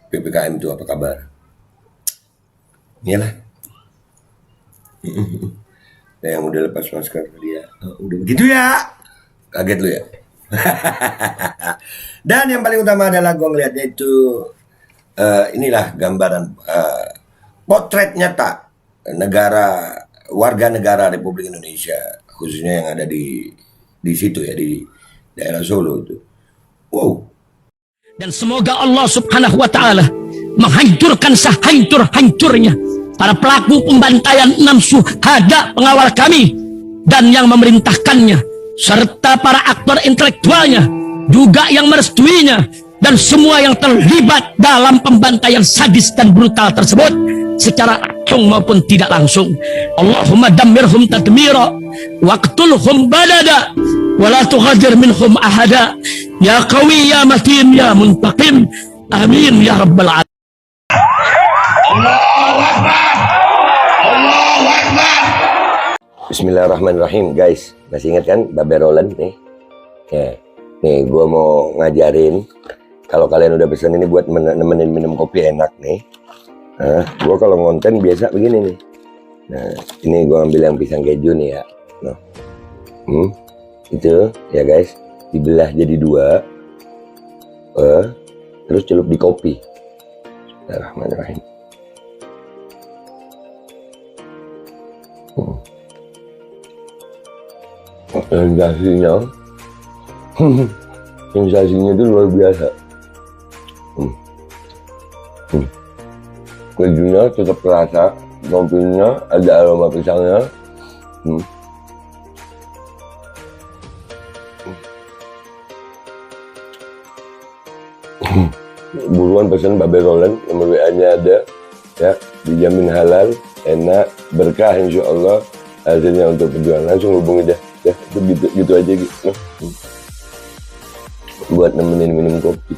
PPKM itu apa kabar? Iyalah. Yang udah lepas masker dia. Udah begitu ya. Kaget lu ya. Dan yang paling utama adalah gue ngeliatnya itu inilah gambaran potret nyata warga negara Republik Indonesia, khususnya yang ada di situ ya, di daerah Solo itu. Wow. Dan semoga Allah Subhanahu wa Ta'ala menghancurkan sehancur-hancurnya para pelaku pembantaian 6 syuhada pengawal kami dan yang memerintahkannya, serta para aktor intelektualnya juga yang merestuinya, dan semua yang terlibat dalam pembantaian sadis dan brutal tersebut secara langsung maupun tidak langsung. Allahumma dammirhum tadmira waqtulhum badada wala tughadir minhum ahada ya qawi ya matin ya muntaqim amin ya rabbal alamin. Allahu Akbar. Allahu Akbar. Bismillahirrahmanirrahim, guys. Masih ingat kan Babe Roland nih? Ya. Nih gua mau ngajarin, kalau kalian udah pesen ini buat nemenin minum kopi enak nih. Nah, gua kalau ngonten biasa begini nih. Nah, ini gua ambil yang pisang keju nih ya. Nah. Itu ya guys, dibelah jadi 2. Terus celup di kopi. Bismillahirrahmanirrahim. Sensasinya itu luar biasa. Kejunya tetap terasa, kopinya ada aroma pisangnya. Buruan pesen Babe Roland, nomor WA-nya ada ya, dijamin halal, enak, berkah insya Allah hasilnya untuk perjuangan. Langsung hubungi dah ya, itu gitu aja gitu. Buat nemenin minum kopi.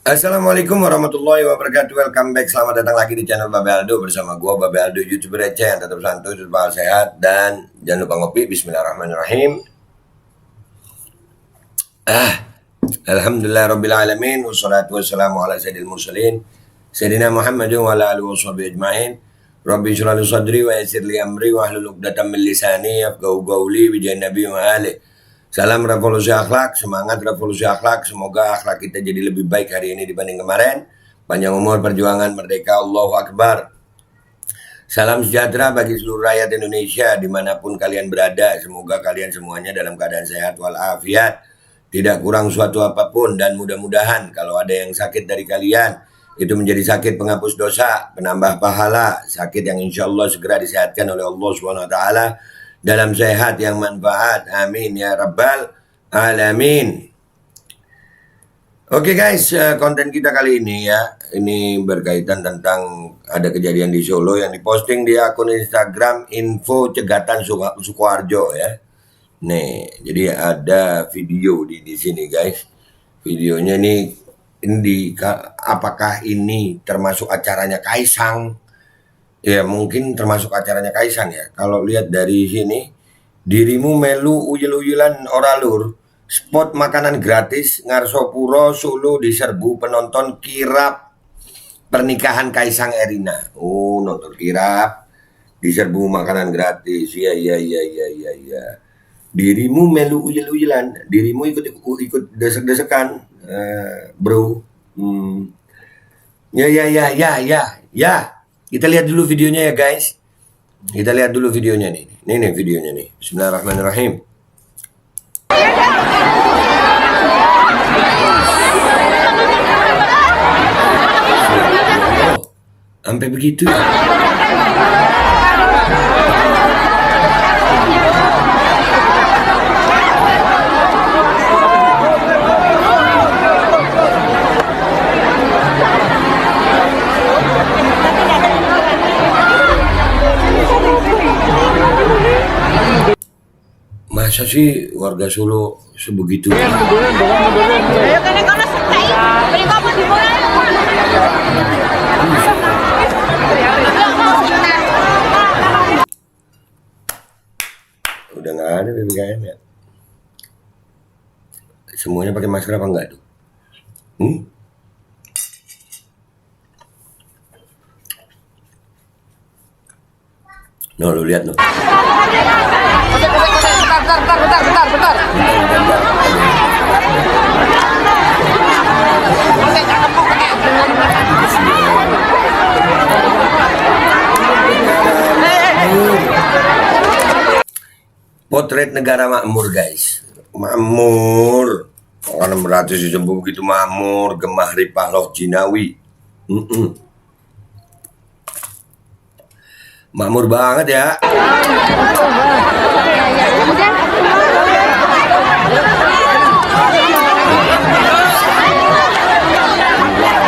Assalamualaikum warahmatullahi wabarakatuh. Welcome back, selamat datang lagi di channel Babe Aldo bersama gua Babe Aldo, YouTuber receh yang tetap santuy, tetap sehat, dan jangan lupa ngopi. Bismillahirrahmanirrahim. Alhamdulillah rabbil alamin, wassalatu wassalamu ala sayyidil mursalin sayyidina Muhammadin wa ala alihi washabihi ajmain. Rabbi shrah li sadri wa yassir li amri wa hlul 'uqdatam min lisani yafqahu qawli bi jahi nabi wa alihi. Salam revolusi akhlak, semangat revolusi akhlak. Semoga akhlak kita jadi lebih baik hari ini dibanding kemarin. Panjang umur, perjuangan, merdeka, Allahu Akbar. Salam sejahtera bagi seluruh rakyat Indonesia dimanapun kalian berada. Semoga kalian semuanya dalam keadaan sehat walafiat, tidak kurang suatu apapun, dan mudah-mudahan kalau ada yang sakit dari kalian, itu menjadi sakit penghapus dosa, penambah pahala, sakit yang insya Allah segera disehatkan oleh Allah SWT dalam sehat yang manfaat. Amin ya rabbal alamin. Oke guys, konten kita kali ini ya, ini berkaitan tentang ada kejadian di Solo yang diposting di akun Instagram Info Cegatan Sukoharjo ya. Nih, jadi ada video di sini guys. Videonya ini apakah ini termasuk acaranya Kaisang? Ya mungkin termasuk acaranya Kaisang ya. Kalau lihat dari sini, dirimu melu uyel-uyelan oralur, spot makanan gratis Ngarsopuro Solo diserbu penonton kirap pernikahan Kaisang Erina. Oh, nonton kirap diserbu makanan gratis. Iya. Dirimu melu uyel-uyelan, dirimu ikut desek-desekan, bro. Ya. Kita lihat dulu videonya ya guys. Kita lihat dulu videonya nih. Nih videonya nih. Bismillahirrahmanirrahim. Sampai begitu ya. Masa sih warga Solo sebegitu? Udah nggak ada PPKM ya? Semuanya pakai masker apa enggak tuh? No, lu lihat no. Potret negara makmur guys, makmur. Orang 600 disebut begitu makmur, gemah ripah loh jinawi. Makmur banget ya.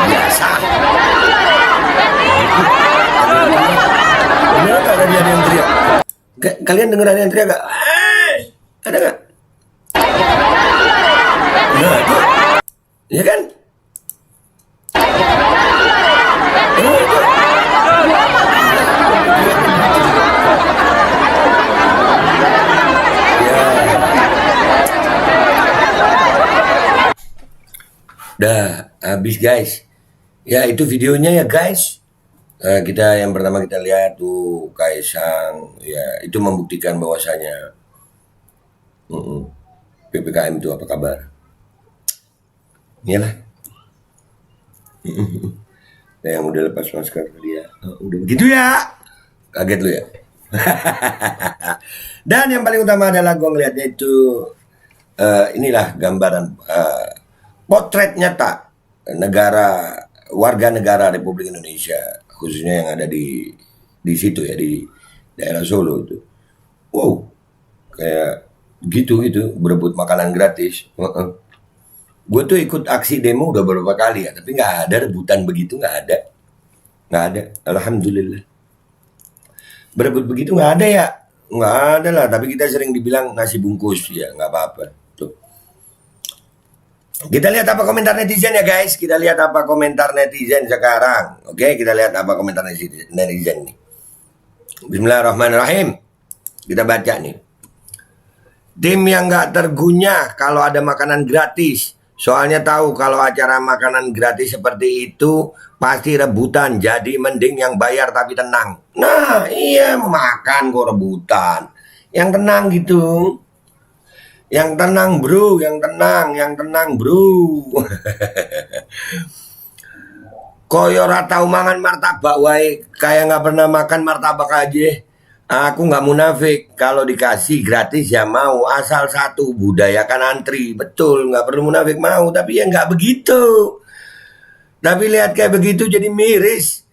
Biasa. Bener gak tadi ada yang teriak? Kalian dengar ada yang teriak gak? Ada gak? Nah itu, ya kan? Dah habis guys. Ya itu videonya ya guys. Kita yang pertama kita lihat tuh Kaisang. Ya itu membuktikan bahwasanya PPKM itu apa kabar. Iyalah. Yang udah lepas masker dia. Udah begitu ya. Kaget lu ya. Dan yang paling utama adalah gue ngeliatnya itu inilah gambaran potret nyata warga negara Republik Indonesia, khususnya yang ada di situ ya, di daerah Solo itu. Wow, kayak gitu berebut makanan gratis. Gue tuh ikut aksi demo udah beberapa kali ya, tapi nggak ada rebutan begitu, nggak ada. Alhamdulillah. Berebut begitu nggak ada ya, nggak ada lah. Tapi kita sering dibilang nasi bungkus ya, nggak apa-apa. Tuh. Kita lihat apa komentar netizen ya guys. Kita lihat apa komentar netizen sekarang. Oke, kita lihat apa komentar netizen nih. Bismillahirrahmanirrahim. Kita baca nih. Tim yang nggak tergunyah kalau ada makanan gratis. Soalnya tahu kalau acara makanan gratis seperti itu pasti rebutan. Jadi mending yang bayar tapi tenang. Nah iya, makan kok rebutan. Yang tenang gitu. Yang tenang bro, yang tenang bro. Koyo ora tau mangan martabak wae, kayak nggak pernah makan martabak aja. Aku nggak munafik, kalau dikasih gratis ya mau, asal satu budayakan antri. Betul, nggak perlu munafik mau, tapi ya nggak begitu. Tapi lihat kayak begitu jadi miris.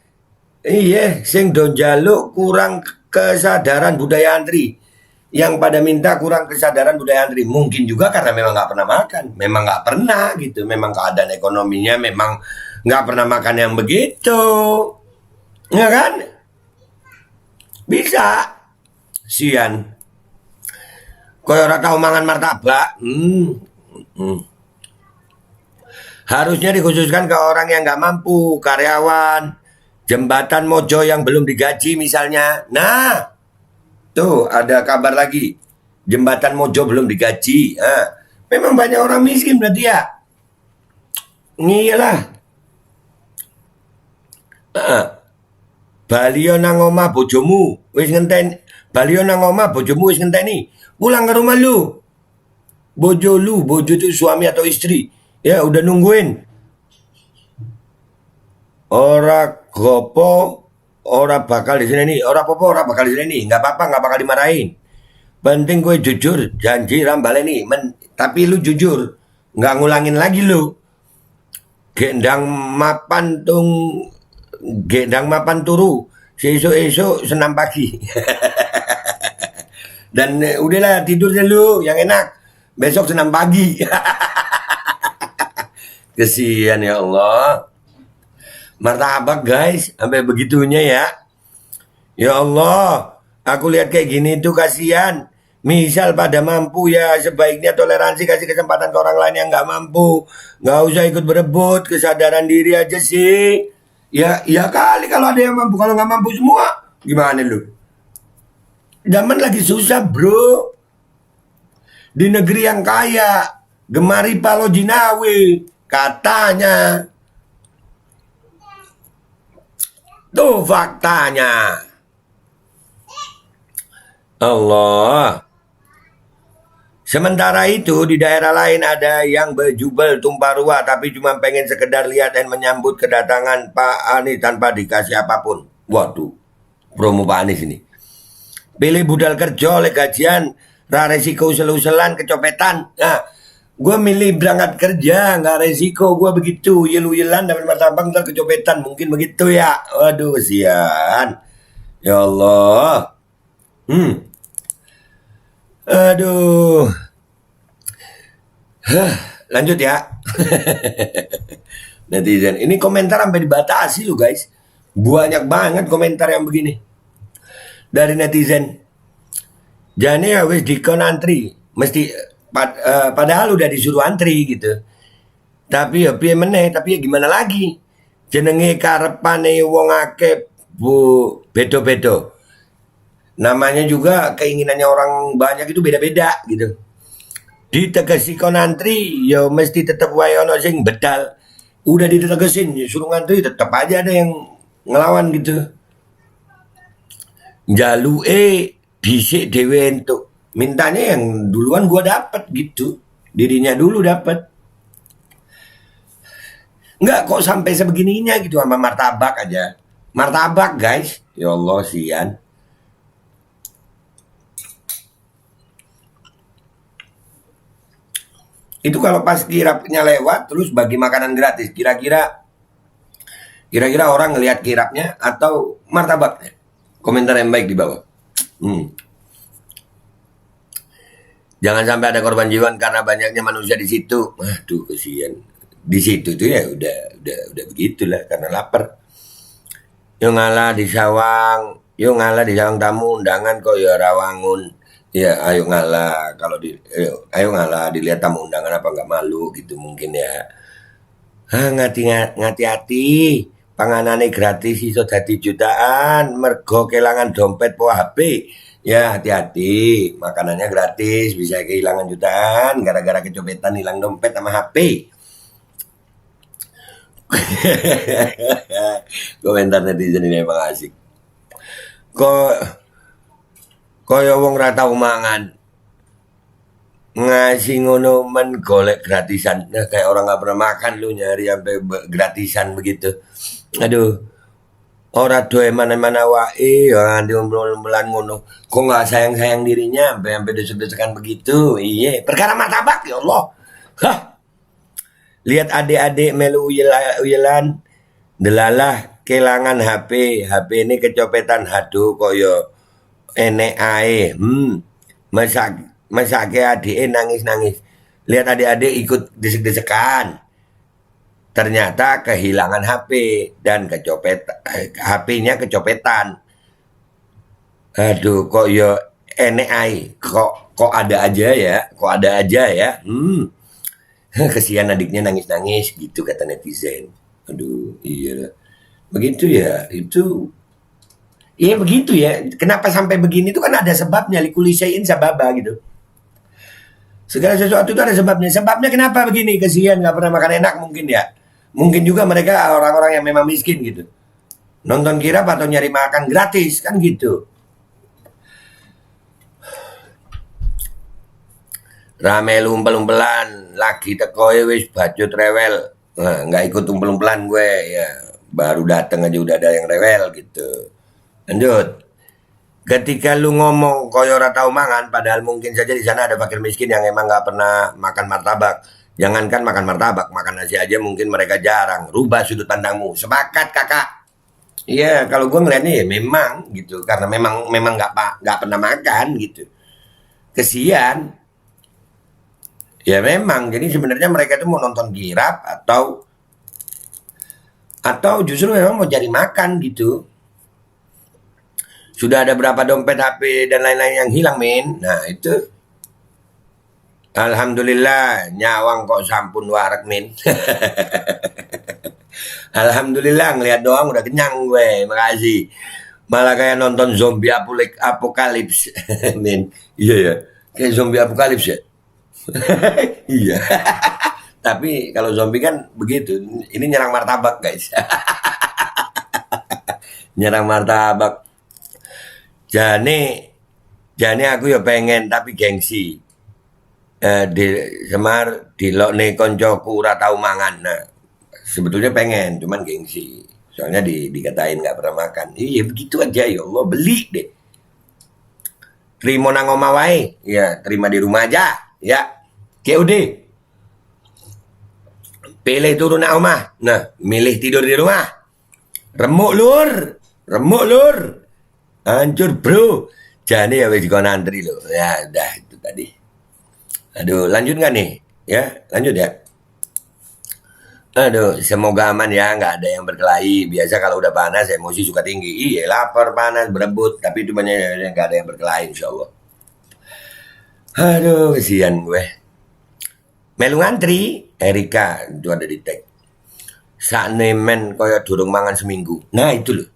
Iya, sing do njaluk kurang kesadaran budaya antri. Yang pada minta kurang kesadaran budaya antri. Mungkin juga karena memang nggak pernah makan. Memang nggak pernah gitu. Memang keadaan ekonominya memang nggak pernah makan yang begitu. Ya kan? Bisa. Sian. Kaya ora tau mangan martabak. Harusnya dikhususkan ke orang yang nggak mampu. Karyawan. Jembatan Mojo yang belum digaji misalnya. Nah. Tuh ada kabar lagi, jembatan Mojo belum digaji. Memang banyak orang miskin berarti ya. Iyalah. Balio nang omah bojomu wis ngenteni. Balio nang omah bojomu wis ngenteni. Pulang ke rumah lu. Bojo itu suami atau istri. Ya udah nungguin. Ora gopo. Ora bakal di sini nih, ora bakal di sini nih, nggak apa-apa, nggak bakal dimarahin. Penting gue jujur, janji rambale nih, tapi lu jujur, nggak ngulangin lagi lu. Gendang mapan turu, esok senam pagi. Dan udahlah tidur dulu, yang enak, besok senam pagi. Kesian ya Allah. Martabak guys, sampai begitunya ya. Ya Allah, aku lihat kayak gini tuh kasihan. Misal pada mampu ya sebaiknya toleransi, kasih kesempatan ke orang lain yang nggak mampu. Nggak usah ikut berebut, kesadaran diri aja sih. Ya kali kalau ada yang mampu, kalau nggak mampu semua gimana lu? Zaman lagi susah bro. Di negeri yang kaya, gemari palo jinawi, katanya. Tuh faktanya. Allah. Sementara itu di daerah lain ada yang berjubel tumpah ruah tapi cuma pengen sekedar lihat dan menyambut kedatangan Pak Anies tanpa dikasih apapun. Waduh, promo Pak Anies ini. Pilih budal kerja oleh gajian, resiko usel-uselan kecopetan. Nah, gue milih berangkat kerja, nggak resiko. Gue begitu, yel-yelan dapat martabak ntar kecopetan. Mungkin begitu ya. Waduh, kesian. Ya Allah. Aduh. Lanjut ya. Netizen. Ini komentar sampai dibatasi loh guys. Banyak banget komentar yang begini. Dari netizen. Jadi ya wis dikon antri. Mesti padahal udah disuruh antri gitu. Tapi ya piye meneh, tapi ya gimana lagi? Jenenge karepane wong akeh Bu bedo-bedo. Namanya juga keinginannya orang banyak itu beda-beda gitu. Ditegesi kon antri ya mesti tetep wae ono sing bedal. Udah ditegesin suruh ngantri tetap aja ada yang ngelawan gitu. Jaluke dhisik dhewe entuk. Mintanya yang duluan gua dapet gitu. Dirinya dulu dapet. Enggak kok sampai sebegininya gitu sama martabak aja. Martabak guys. Ya Allah sian. Itu kalau pas kirapnya lewat terus bagi makanan gratis. Kira-kira orang ngelihat kirapnya atau martabaknya? Komentar yang baik di bawah. Jangan sampai ada korban jiwa karena banyaknya manusia di situ. Aduh kesian. Di situ tuh ya udah begitulah karena lapar. Yo ngalah di sawang tamu undangan kok ya rawangun. Ya ayo ngalah ayo ngalah dilihat tamu undangan apa nggak malu gitu mungkin ya. Ngati-hati. Panganane gratis iso dadi jutaan, mergo kelangan dompet po HP. Ya hati-hati, makanannya gratis bisa kehilangan jutaan gara-gara kecopetan hilang dompet sama HP. Komentar netizen ini emang asik. Kaya wong ra tau mangan. Ngasih ngono men golek gratisan. Nah, kayak orang nggak pernah makan lu nyari sampai gratisan begitu. Aduh. Ora doe mana-mana wae ya diombelan ngono. Kok nggak sayang-sayang dirinya sampai desek-desekan begitu. Iya, perkara martabak ya Allah. Hah. Lihat adik-adik melu uyelan delalah kelangan HP. HP ini kecopetan haduh koyo enek ae. Masake adike nangis-nangis. Lihat adik-adik ikut desek-desekan. Ternyata kehilangan HP dan HP-nya kecopetan. Aduh, kok yo enek ae. Kok ada aja ya. Kesian adiknya nangis-nangis gitu kata netizen. Aduh, iya. Begitu ya, itu. Iya begitu ya. Kenapa sampai begini itu kan ada sebabnya. Likuli syai'in sababa gitu. Segala sesuatu itu ada sebabnya. Sebabnya kenapa begini? Kesian nggak pernah makan enak mungkin ya. Mungkin juga mereka orang-orang yang memang miskin gitu. Nonton kirap atau nyari makan gratis kan gitu. Rame umpel-umpelan lagi tekoe wis bajut rewel. Nah, nggak ikut umpel-umpelan gue ya. Baru dateng aja udah ada yang rewel gitu. Lanjut. Ketika lu ngomong koyo ora tau mangan padahal mungkin saja di sana ada fakir miskin yang emang nggak pernah makan martabak. Jangankan makan martabak, makan nasi aja mungkin mereka jarang. Rubah sudut pandangmu. Sepakat kakak. Iya, kalau gue ngeliatnya ya memang gitu, karena memang nggak pernah makan gitu. Kesian. Ya memang. Jadi sebenarnya mereka itu mau nonton kirap atau justru memang mau cari makan gitu. Sudah ada berapa dompet, HP, dan lain-lain yang hilang, Min. Nah, itu. Alhamdulillah, nyawang kok sampun warak, Min. Alhamdulillah, ngeliat doang udah kenyang gue. Makasih. Malah kayak nonton zombie apokalips, Min. Iya ya, kayak zombie apokalips ya. Iya. Tapi kalau zombie kan begitu. Ini nyerang martabak, guys. Nyerang martabak. Jane aku ya pengen tapi gengsi. Di Semar dilokne koncoku ora tau mangan. Nah, sebetulnya pengen, cuman gengsi. Soalnya dikatain nggak pernah makan. Iya begitu aja, ya Allah, beli deh. Terima nang omah wae. Ya, terima di rumah aja. Ya. KOD. Pilih turun nang omah. Nah, milih tidur di rumah. Remuk lur. Hancur bro. Jadi ya wis dikon antri lo. Ya udah itu tadi. Aduh, lanjut nggak nih? Ya, lanjut ya. Aduh, semoga aman ya, nggak ada yang berkelahi. Biasa kalau udah panas, emosi suka tinggi. Iya, lapar, panas, berebut. Tapi itu banyak nggak ada yang berkelahi, insya Allah. Aduh, kesian gue. Melu ngantri, Erika itu ada di tag. Sakne men koyo durung mangan seminggu. Nah itu loh.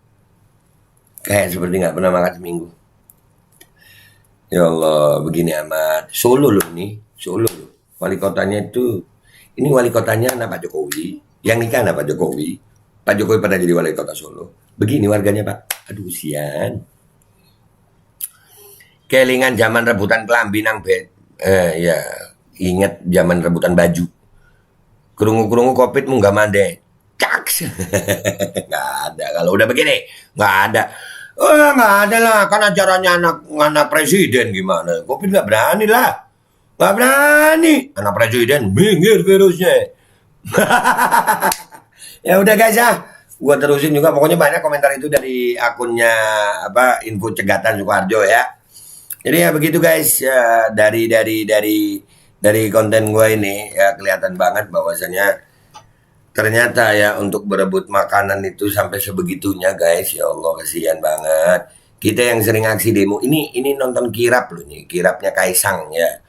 Kayak seperti nggak pernah makan seminggu. Ya Allah, begini amat. Solo loh nih, Solo loh. Wali kotanya itu, ini wali kotanya anak Pak Jokowi. Yang nikah anak Pak Jokowi. Pak Jokowi pernah jadi wali kota Solo. Begini warganya Pak. Aduh sian. Kelingan zaman rebutan kelambi nang bed. Ya, inget zaman rebutan baju. Kerungu-kerungu covid munggah mande. Caks. Nggak ada. Kalau udah begini, nggak ada. Oh, nggak ada lah. Kan acaranya anak presiden gimana. Covid nggak berani lah. Nggak berani. Anak presiden, minggir virusnya. Ya udah guys ya. Gua terusin juga. Pokoknya banyak komentar itu dari akunnya Info Cegatan Sukoharjo ya. Jadi ya begitu guys. Ya, dari konten gue ini ya kelihatan banget bahwasanya ternyata ya untuk berebut makanan itu sampai sebegitunya guys. Ya Allah kasihan banget. Kita yang sering aksi demo ini nonton kirap loh nih, kirapnya Kaisang ya.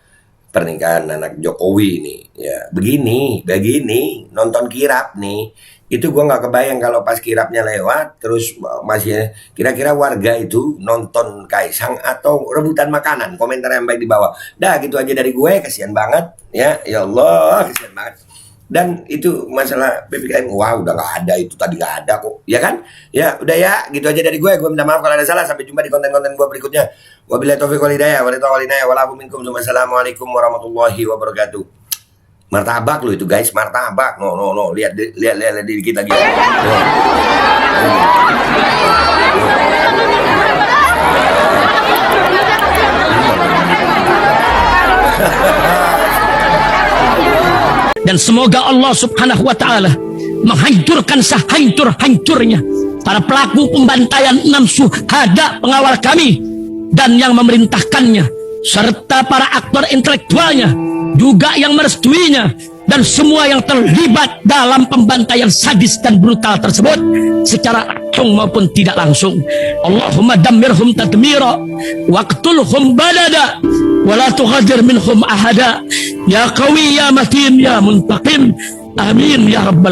Pernikahan anak Jokowi ini ya. Begini nonton kirap nih. Itu gua nggak kebayang kalau pas kirapnya lewat terus masih kira-kira warga itu nonton Kaisang atau rebutan makanan. Komentar yang baik di bawah. Dah gitu aja dari gue, kasihan banget ya. Ya Allah, kasihan banget. Dan itu masalah PPKM, wah udah nggak ada, itu tadi nggak ada kok, ya kan? Ya udah ya, gitu aja dari gue minta maaf kalau ada salah. Sampai jumpa di konten-konten gue berikutnya. Wabillahi taufiq wal hidayah, walafu minkum. Assalamualaikum warahmatullahi wabarakatuh. Martabak lo itu guys, martabak. No, lihat dikit lagi. Dan semoga Allah subhanahu wa ta'ala menghancurkan sehancur-hancurnya para pelaku pembantaian 6 syuhada pengawal kami dan yang memerintahkannya, serta para aktor intelektualnya juga yang merestuinya, dan semua yang terlibat dalam pembantaian sadis dan brutal tersebut secara langsung maupun tidak langsung. Allahumma dammirhum tadmira waqtulhum badada wala tughadir minhum ahada ya qawi ya matin ya muntaqim. Amin ya rabbal